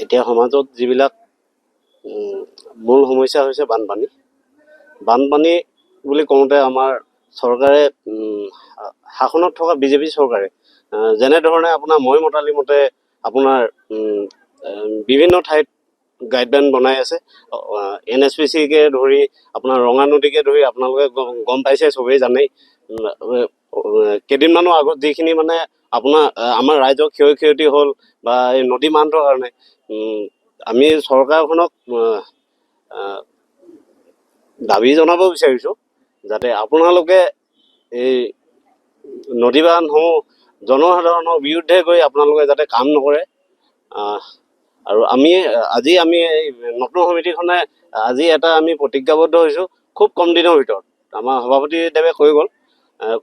এতিয়া সমাজত যিবিলাক মূল সমস্যা হৈছে বানপানী বুলি কওঁতে আমাৰ চৰকাৰে শাসনত থকা বিজেপি চৰকাৰে যেনেধৰণে আপোনাৰ মই মতালি মতে আপোনাৰ বিভিন্ন ঠাইত গাইডলাইন বনাই আছে। NSPCকে ধৰি আপোনাৰ ৰঙা নদীকে ধৰি আপোনালোকে গম পাইছে, চবেই জানেই। কেইদিনমানৰ আগত যিখিনি মানে আপোনাৰ আমাৰ ৰাইজৰ ক্ষয়ক্ষতি হ'ল বা এই নদী বান্ধৰ কাৰণে আমি চৰকাৰখনক দাবী জনাব বিচাৰিছোঁ যাতে আপোনালোকে এই নদী বান্ধসমূহ জনসাধাৰণৰ বিৰুদ্ধে গৈ আপোনালোকে যাতে কাম নকৰে। আৰু আমি এই নতুন সমিতিখনে আজি এটা আমি প্ৰতিজ্ঞাবদ্ধ হৈছোঁ, খুব কম দিনৰ ভিতৰত আমাৰ সভাপতিদেৱে কৈ গ'ল,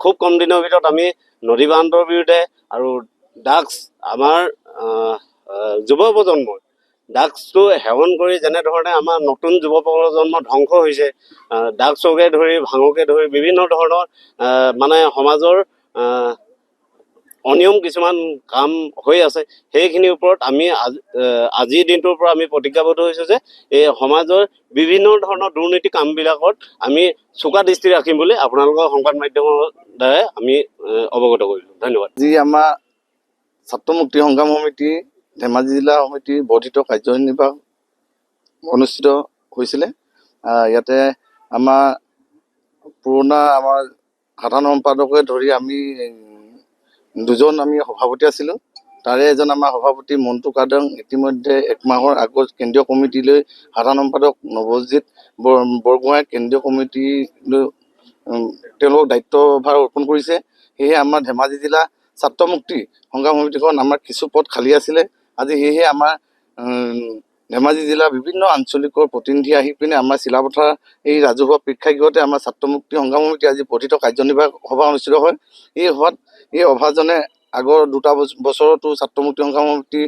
খুব কম দিনৰ ভিতৰত আমি নদী বান্ধৰ বিৰুদ্ধে আৰু ড্ৰাগছ আমাৰ যুৱ প্ৰজন্মৰ ড্ৰাগছটো সেৱন কৰি যেনেধৰণে আমাৰ নতুন যুৱ প্ৰজন্ম ধ্বংস হৈছে, ড্ৰাগছকে ধৰি ভাঙকে ধৰি বিভিন্ন ধৰণৰ মানে সমাজৰ অনিয়ম কিছুমান কাম হৈ আছে। সেইখিনিৰ ওপৰত আমি আজিৰ দিনটোৰ পৰা আমি প্ৰতিজ্ঞাবদ্ধ হৈছোঁ যে এই সমাজৰ বিভিন্ন ধৰণৰ দুৰ্নীতি কামবিলাকত আমি চোকা দৃষ্টি ৰাখিম বুলি আপোনালোকৰ সংবাদ মাধ্যমৰ দ্বাৰাই আমি অৱগত কৰিলোঁ। ধন্যবাদ। যি আমাৰ ছাত্ৰ মুক্তি সংগ্ৰাম সমিতি ধেমাজি জিলা সমিতিৰ বৰ্ধিত কাৰ্যনিৰ্বাহ অনুষ্ঠিত হৈছিলে। ইয়াতে আমাৰ পুৰণা আমাৰ সাধাৰণ সম্পাদকে ধৰি আমি দুজন আমি সভাপতি আছিলোঁ। তাৰে এজন আমাৰ সভাপতি মন্টু কাদং ইতিমধ্যে 1 মাহৰ আগত কেন্দ্ৰীয় কমিটিলৈ সাধাৰণ সম্পাদক নৱজিৎ বৰগোহাঁই কেন্দ্ৰীয় কমিটিলৈ তেওঁলোকক দায়িত্বভাৰ অৰ্পণ কৰিছে। সেয়েহে আমাৰ ধেমাজি জিলা ছাত্ৰ মুক্তি সংগ্ৰাম সমিতিখন আমাৰ কিছু পদ খালী আছিলে। আজি সেয়েহে আমাৰ ধেমাজি জিলাৰ বিভিন্ন আঞ্চলিকৰ প্ৰতিনিধি আহি পিনে আমাৰ চিলাপথাৰ এই ৰাজহুৱা প্ৰেক্ষাগৃহতে আমাৰ ছাত্ৰ মুক্তি সংগ্ৰাম সমিতি আজি বৰ্ধিত কাৰ্যনিৰ্বাহক সভা অনুষ্ঠিত হয়। এই সভাজনে আগৰ 2টা বছৰতো ছাত্ৰ মুক্তি সংগ্ৰাম সমিতিৰ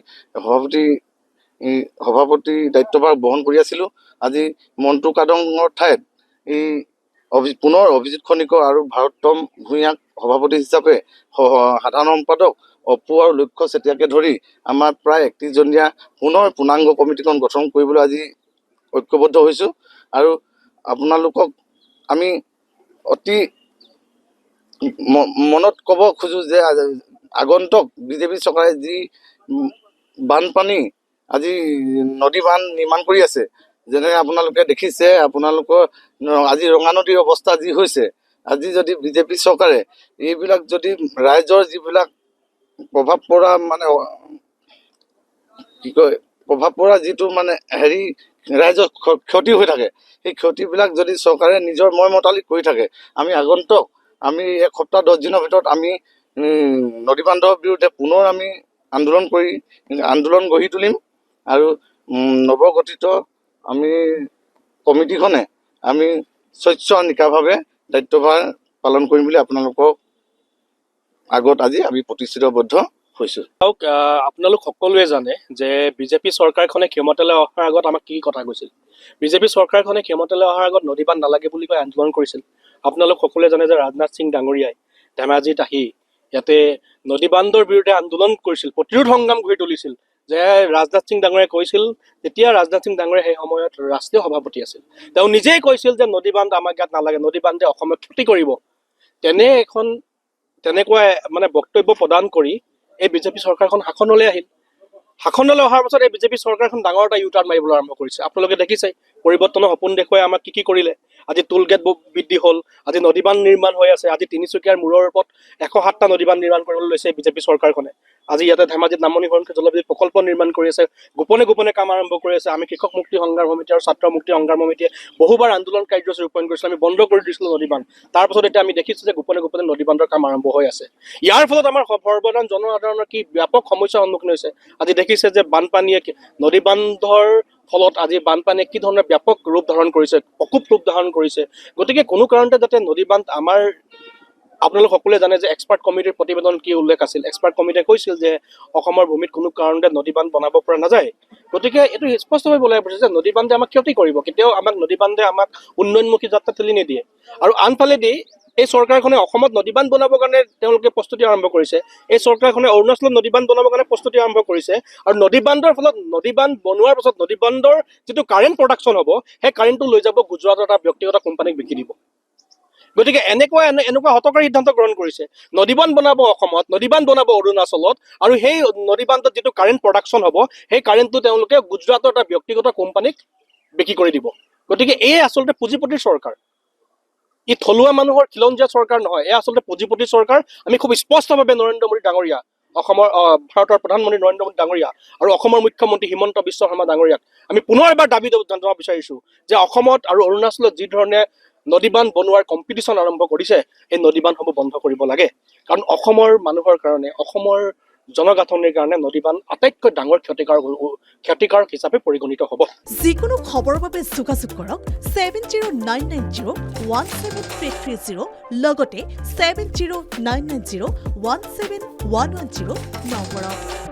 সভাপতি দায়িত্বভাৰ বহন কৰি আছিলোঁ। আজি মন্টু কাদঙৰ ঠাইত এই পুনৰ অভিজিৎ খনিকৰ আৰু ভাৰতম ভূঞাক সভাপতি হিচাপে সাধাৰণ সম্পাদক অপু আৰু লক্ষ্য চেতিয়াকে ধৰি আমাৰ প্ৰায় 31জনীয়া পুনৰ পূৰ্ণাংগ কমিটিখন গঠন কৰিবলৈ আজি ঐক্যবদ্ধ হৈছোঁ। আৰু আপোনালোকক আমি অতি মনত ক'ব খোজোঁ যে আগন্তুক বিজেপি চৰকাৰে যি বানপানী আজি নদী বান্ধ নিৰ্মাণ কৰি আছে, যেনে আপোনালোকে দেখিছে, আপোনালোকৰ আজি ৰঙা নদীৰ অৱস্থা যি হৈছে, আজি যদি বিজেপি চৰকাৰে এইবিলাক যদি ৰাইজৰ যিবিলাক প্ৰভাৱ পৰা মানে প্ৰভাৱ পৰা যিটো মানে ৰাইজৰ ক্ষতি হৈ থাকে, সেই ক্ষতিবিলাক যদি চৰকাৰে নিজৰ মতালিক কৰি থাকে, আমি আগন্তুক 1 সপ্তাহ 10 দিনৰ ভিতৰত আমি নদী বান্ধৰ বিৰুদ্ধে পুনৰ আমি আন্দোলন গঢ়ি তুলিম। আৰু নৱগঠিত আমি কমিটিখনে আমি স্বচ্ছ নিকাভাৱে দায়িত্বভাৰ পালন কৰিম বুলি আপোনালোকক আগত আজি আমি প্ৰতিশ্ৰুতিবদ্ধ হৈছোঁ। আপোনালোক সকলোৱে জানে যে বিজেপি চৰকাৰখনে ক্ষমতালৈ অহাৰ আগত আমাক কি কথা কৈছিল। বিজেপি চৰকাৰখনে ক্ষমতালৈ অহাৰ আগত নদী বান্ধ নালাগে বুলি কৈ আন্দোলন কৰিছিল। আপোনালোক সকলোৱে জানে যে ৰাজনাথ সিং ডাঙৰীয়াই ধেমাজিত আহি ইয়াতে নদী বান্ধৰ বিৰুদ্ধে আন্দোলন কৰিছিল, প্ৰতিৰোধ সংগ্ৰাম গঢ়ি তুলিছিল। যে ৰাজনাথ সিং ডাঙৰীয়াই কৈছিল, তেতিয়া ৰাজনাথ সিং ডাঙৰীয়া সেই সময়ত ৰাষ্ট্ৰীয় সভাপতি আছিল, তেওঁ নিজেই কৈছিল যে নদী বান্ধ আমাক ইয়াত নালাগে, নদী বান্ধে অসমক ক্ষতি কৰিব। তেনেকুৱা মানে বক্তব্য প্ৰদান কৰি এই বিজেপি চৰকাৰখন শাসনলৈ আহিল। শাসনলৈ অহাৰ পাছত এই বিজেপি চৰকাৰখন ডাঙৰ এটা ইউটাৰ্ণ মাৰিবলৈ আৰম্ভ কৰিছে। আপোনালোকে দেখিছে পৰিৱৰ্তনৰ সপোন দেখুৱাই আমাক কি কৰিলে। আজি টোল গেট বৃদ্ধি হ'ল, আজি নদী বান্ধ নিৰ্মাণ হৈ আছে। আজি তিনিচুকীয়াৰ মূৰৰ ওপৰত 107টা নদী বান্ধ নিৰ্মাণ কৰিবলৈ লৈছে বিজেপি চৰকাৰখনে। আজি ইয়াতে ধেমাজিত নামনি হৰণকে জলবিদ্যুৎ প্ৰকল্প নিৰ্মাণ কৰি আছে, গোপনে কাম আৰম্ভ কৰি আছে। আমি কৃষক মুক্তি সংগ্ৰাম সমিতি আৰু ছাত্ৰ মুক্তি সংগ্ৰাম সমিতিয়ে বহুবাৰ আন্দোলন কাৰ্যসূচী ৰূপায়ণ কৰিছিলোঁ, আমি বন্ধ কৰি দিছিলোঁ নদী বান্ধ। তাৰপাছত এতিয়া আমি দেখিছোঁ যে গোপনে নদী বান্ধৰ কাম আৰম্ভ হৈ আছে। ইয়াৰ ফলত আমাৰ সৰ্বসাধাৰণ জনসাধাৰণৰ কি ব্যাপক সমস্যাৰ সন্মুখীন হৈছে। আজি দেখিছে যে বানপানীয়ে নদী বান্ধৰ ফলত আজি বানপানীয়ে কি ধৰণৰ ব্যাপক ৰূপ ধাৰণ কৰিছে, প্ৰকোপ ৰূপ ধাৰণ কৰিছে। গতিকে কোনো কাৰণতে যাতে নদী বান্ধ আমাৰ আপোনালোক সকলোৱে জানে যে এক্সপাৰ্ট কমিটিৰ প্ৰতিবেদন কি উল্লেখ আছিল। এক্সপাৰ্ট কমিটিয়ে কৈছিল যে অসমৰ ভূমিত কোনো কাৰণতে নদী বান্ধ বনাব পৰা নাযায়। গতিকে এইটো স্পষ্টভাৱে ওলাই পৰিছে যে নদী বান্ধে আমাক ক্ষতি কৰিব, কেতিয়াও নদী বান্ধে আমাক উন্নয়নমুখী যাত্ৰা ঠেলি নিদিয়ে। আৰু আনফালেদি এই চৰকাৰখনে অসমত নদী বান্ধ বনাবৰ কাৰণে তেওঁলোকে প্ৰস্তুতি আৰম্ভ কৰিছে। এই চৰকাৰখনে অৰুণাচলত নদী বান্ধ বনাবৰ কাৰণে প্ৰস্তুতি আৰম্ভ কৰিছে। আৰু নদী বান্ধৰ ফলত নদী বান্ধ বনোৱাৰ পাছত নদী বান্ধৰ যিটো কাৰেণ্ট প্ৰডাকশ্যন হ'ব, সেই কাৰেণ্টটো লৈ যাব গুজৰাটৰ এটা ব্যক্তিগত কোম্পানীক বিকি দিব। গতিকে এনেকুৱা হতকাৰী সিদ্ধান্ত গ্ৰহণ কৰিছে। নদীবান্ধ বনাব অসমত, নদীবান্ধ বনাব অৰুণাচলত, আৰু সেই নদীবান্ধত যিটো কাৰেণ্ট প্ৰডাকশ্যন হ'ব, সেই কাৰেণ্টটো তেওঁলোকে গুজৰাটৰ এটা ব্যক্তিগত কোম্পানীক বিক্ৰী কৰি দিব। গতিকে এই আচলতে পুঁজিপতিৰ চৰকাৰ, ই থলুৱা মানুহৰ খিলঞ্জীয়া চৰকাৰ নহয়, এই আচলতে পুঁজিপতিৰ চৰকাৰ। আমি খুব স্পষ্টভাৱে নৰেন্দ্ৰ মোদী ডাঙৰীয়া, অসমৰ ভাৰতৰ প্ৰধানমন্ত্ৰী নৰেন্দ্ৰ মোদী ডাঙৰীয়া আৰু অসমৰ মুখ্যমন্ত্ৰী হিমন্ত বিশ্ব শৰ্মা ডাঙৰীয়াক আমি পুনৰ এবাৰ দাবী জনাব বিচাৰিছো যে অসমত আৰু অৰুণাচলত যি ধৰণে নদী বান্ধ বনোৱাৰ কম্পিটিশ্যন আৰম্ভ কৰিছে, এই নদী বান্ধসমূহ বন্ধ কৰিব লাগে। কাৰণ অসমৰ মানুহৰ কাৰণে, অসমৰ জনগাঁথনিৰ কাৰণে নদী বান্ধ আটাইতকৈ ডাঙৰ ক্ষতিকাৰক হিচাপে পৰিগণিত হ'ব। যিকোনো খবৰৰ বাবে যোগাযোগ কৰক 7099017330 লগতে 7099017110 নম্বৰত।